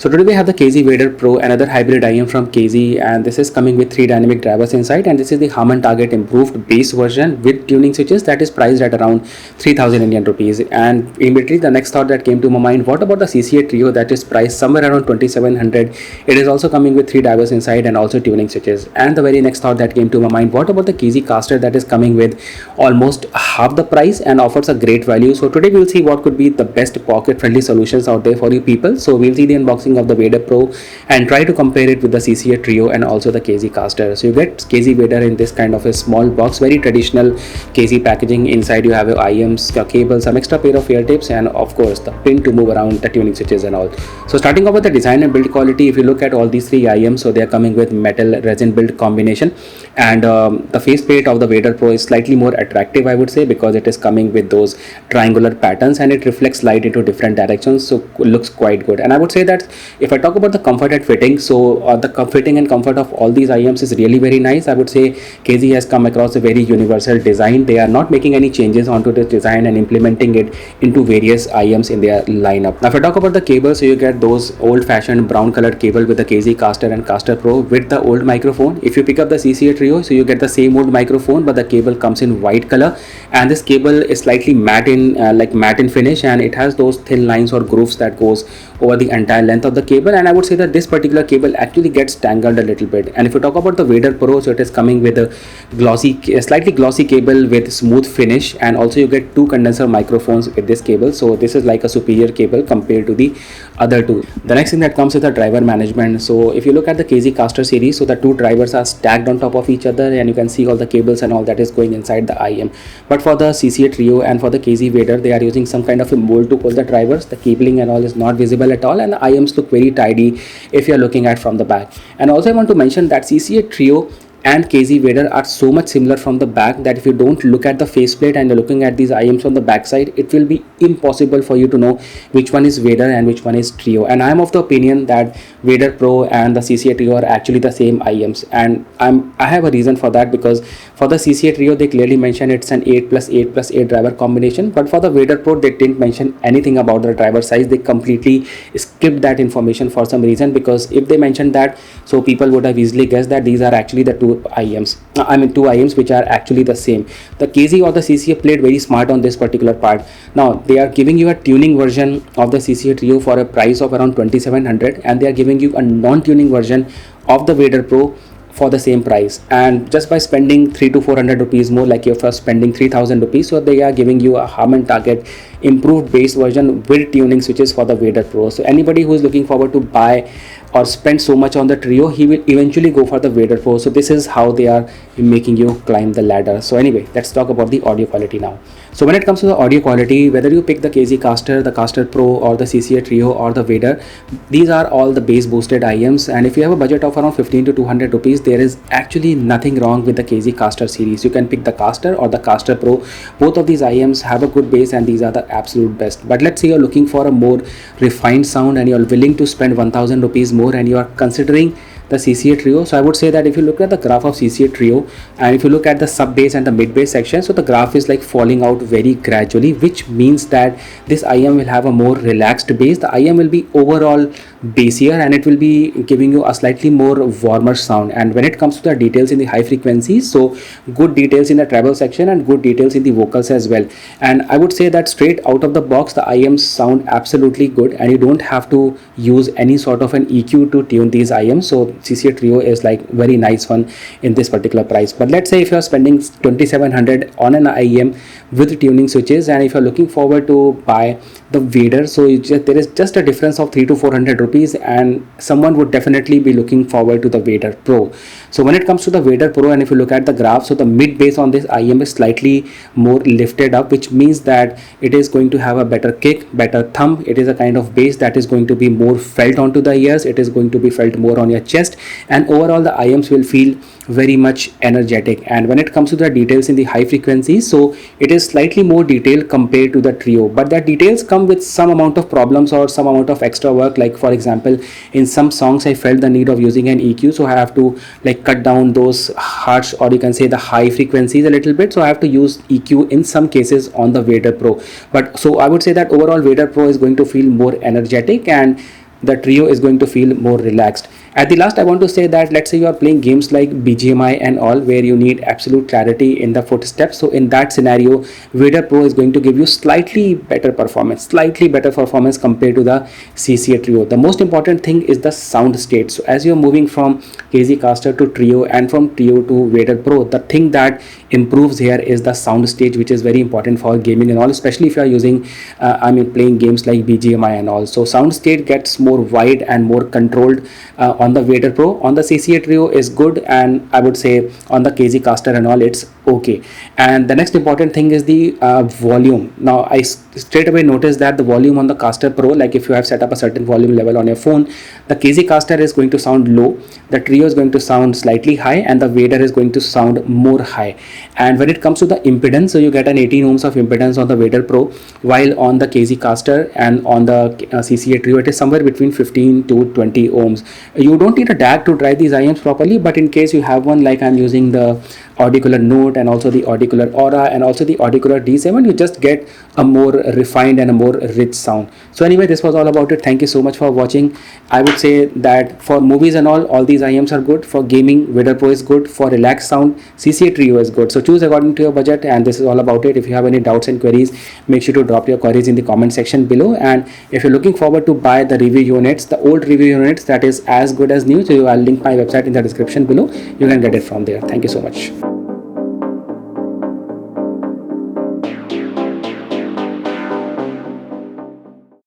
So today we have the KZ Vader Pro, another hybrid IM from KZ, and this is coming with 3 dynamic drivers inside, and this is the Harman Target improved base version with tuning switches that is priced at around 3000 Indian rupees. And immediately the next thought that came to my mind, what about the CCA Trio that is priced somewhere around 2700? It is also coming with 3 drivers inside and also tuning switches. And the very next thought that came to my mind, what about the KZ Castor that is coming with almost half the price and offers a great value? So today we'll see what could be the best pocket friendly solutions out there for you people. So we'll see the unboxing of the Vader Pro and try to compare it with the CCA Trio and also the KZ Castor. So you get KZ Vader in this kind of a small box, very traditional KZ packaging. Inside you have your IMs, your cable, some extra pair of ear tips, and of course the pin to move around the tuning switches and all. So starting off with the design and build quality, if you look at all these 3 IMs, so they are coming with metal resin build combination, and the faceplate of the Vader Pro is slightly more attractive, I would say, because it is coming with those triangular patterns and it reflects light into different directions, so it looks quite good. And I would say that if I talk about the comfort and fitting, so the fitting and comfort of all these IMs is really very nice. I would say KZ has come across a very universal design. They are not making any changes onto this design and implementing it into various IMs in their lineup. Now if I talk about the cable, so you get those old-fashioned brown colored cable with the KZ Castor and Castor Pro with the old microphone. If you pick up the CCA Trio, so you get the same old microphone, but the cable comes in white color, and this cable is slightly matte in matte in finish, and it has those thin lines or grooves that goes over the entire length of the cable. And I would say that this particular cable actually gets tangled a little bit. And if you talk about the Vader Pro, so it is coming with a slightly glossy cable with smooth finish, and also you get 2 condenser microphones with this cable, so this is like a superior cable compared to the other 2. The next thing that comes with the driver management. So if you look at the KZ Castor series, so the 2 drivers are stacked on top of each other, and you can see all the cables and all that is going inside the IM. But for the CCA Trio and for the KZ Vader, they are using some kind of a mold to pull the drivers. The cabling and all is not visible at all, and the IMs look very tidy if you are looking at from the back. And also I want to mention that CCA Trio and KZ Vader are so much similar from the back that if you don't look at the faceplate and you're looking at these IMs on the back side, it will be impossible for you to know which one is Vader and which one is Trio. And I am of the opinion that Vader Pro and the CCA Trio are actually the same IMs, and I have a reason for that, because for the CCA Trio they clearly mention it's an 8+8+8 driver combination, but for the Vader Pro they didn't mention anything about the driver size. They completely skipped that information for some reason, because if they mentioned that, so people would have easily guessed that these are actually the 2 IMs which are actually the same. The KZ or the CCA played very smart on this particular part. Now they are giving you a tuning version of the CCA Trio for a price of around 2700, and they are giving you a non-tuning version of the Vader Pro for the same price. And just by spending 300 to 400 rupees more, like you're first spending 3000 rupees, so they are giving you a Harman Target improved base version with tuning switches for the Vader Pro. So anybody who is looking forward to buy or spend so much on the Trio, he will eventually go for the Vader Pro. So this is how they are making you climb the ladder. So anyway, let's talk about the audio quality now. So when it comes to the audio quality, whether you pick the KZ Castor, the Castor Pro, or the CCA Trio or the Vader, these are all the bass boosted IMs, and if you have a budget of around 15 to 200 rupees, there is actually nothing wrong with the KZ Castor series. You can pick the Castor or the Castor Pro. Both of these IMs have a good bass, and these are the absolute best. But let's say you're looking for a more refined sound and you're willing to spend 1000 rupees more, and you are considering the CCA Trio. So I would say that if you look at the graph of CCA Trio and if you look at the sub bass and the mid bass section, so the graph is like falling out very gradually, which means that this IM will have a more relaxed bass. The IM will be overall bassier, and it will be giving you a slightly more warmer sound. And when it comes to the details in the high frequencies, so good details in the treble section and good details in the vocals as well. And I would say that straight out of the box the IMs sound absolutely good, and you don't have to use any sort of an EQ to tune these IMs. So CCA Trio is like very nice one in this particular price. But let's say if you're spending 2700 on an IM with tuning switches, and if you're looking forward to buy the Vader, so there is just a difference of 300 to 400 rupees, and someone would definitely be looking forward to the Vader Pro. So when it comes to the Vader Pro, and if you look at the graph, so the mid bass on this IM is slightly more lifted up, which means that it is going to have a better kick, better thump. It is a kind of bass that is going to be more felt onto the ears. It is going to be felt more on your chest, and overall the IMs will feel very much energetic. And when it comes to the details in the high frequencies, so it is slightly more detailed compared to the Trio, but the details come with some amount of problems or some amount of extra work. Like for example, in some songs I felt the need of using an EQ, so I have to like cut down those harsh, or you can say the high frequencies a little bit, so I have to use EQ in some cases on the Vader Pro. But so I would say that overall Vader Pro is going to feel more energetic, and the Trio is going to feel more relaxed. At the last, I want to say that let's say you are playing games like BGMI and all, where you need absolute clarity in the footsteps. So in that scenario, Vader Pro is going to give you slightly better performance compared to the CCA Trio. The most important thing is the sound state. So as you're moving from KZ Castor to Trio and from Trio to Vader Pro, the thing that improves here is the sound stage, which is very important for gaming and all, especially if you are using playing games like BGMI and all. So sound state gets more wide and more controlled on the Vader Pro. On the CCA Trio is good, and I would say on the KZ Castor and all, it's okay. And the next important thing is the volume. Now I straight away noticed that the volume on the Castor Pro, like if you have set up a certain volume level on your phone, the KZ Castor is going to sound low, the Trio is going to sound slightly high, and the Vader is going to sound more high. And when it comes to the impedance, so you get an 18 ohms of impedance on the Vader Pro, while on the KZ Castor and on the CCA Trio it is somewhere between 15 to 20 ohms. You don't need a DAC to drive these IMs properly, but in case you have one, like I'm using the Audiophile Note and also the Audiophile Aura and also the Audiophile D7, you just get a more refined and a more rich sound. So anyway, this was all about it. Thank you so much for watching. I would say that for movies and all these IMs are good. For gaming, Vader Pro is good. For relaxed sound, CCA Trio is good. So choose according to your budget, and this is all about it. If you have any doubts and queries, make sure to drop your queries in the comment section below. And if you're looking forward to buy the review units, the old review units that is as good as new, so I'll link my website in the description below. You can get it from there. Thank you so much.